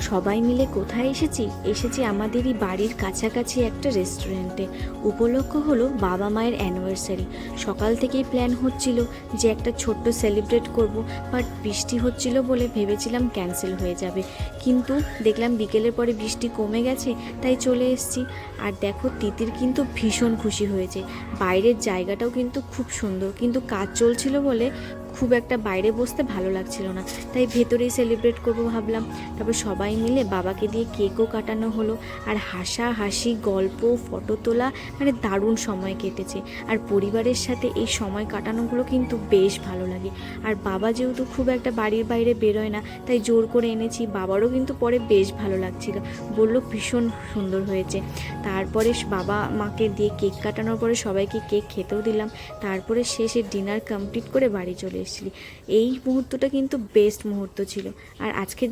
সবাই মিলে কোথায় এসেছি আমাদেরই বাড়ির কাছাকাছি একটা রেস্টুরেন্টে। উপলক্ষ হলো বাবা মায়ের অ্যানিভার্সারি। সকাল থেকেই প্ল্যান হচ্ছিল যে একটা ছোট্ট সেলিব্রেট করব, বাট বৃষ্টি হচ্ছিল বলে ভেবেছিলাম ক্যান্সেল হয়ে যাবে, কিন্তু দেখলাম বিকেলের পরে বৃষ্টি কমে গেছে, তাই চলে এসেছি। আর দেখো, তিতির কিন্তু ভীষণ খুশি হয়েছে। বাইরের জায়গাটাও কিন্তু খুব সুন্দর, কিন্তু কাজ চলছিল বলে খুব একটা বাইরে বসতে ভালো লাগছিল না, তাই ভেতরেই সেলিব্রেট করব ভাবলাম। তারপর সবাই মিলে বাবাকে দিয়ে কেকও কাটানো হলো, আর হাসাহাসি, গল্প, ফটো তোলা, মানে দারুণ সময় কেটেছে। আর পরিবারের সাথে এই সময় কাটানোগুলো কিন্তু বেশ ভালো লাগে। আর বাবা যেহেতু খুব একটা বাড়ির বাইরে বেরোয় না, তাই জোর করে এনেছি। বাবারও কিন্তু পরে বেশ ভালো লাগছিল, বলল ভীষণ সুন্দর হয়েছে। তারপরে বাবা মাকে দিয়ে কেক কাটানোর পরে সবাইকে কেক খেতেও দিলাম। তারপরে শেষে ডিনার কমপ্লিট করে বাড়ি চলে এসেছি। এই মুহূর্তটা কিন্তু বেস্ট মুহূর্ত ছিল। আর আজকের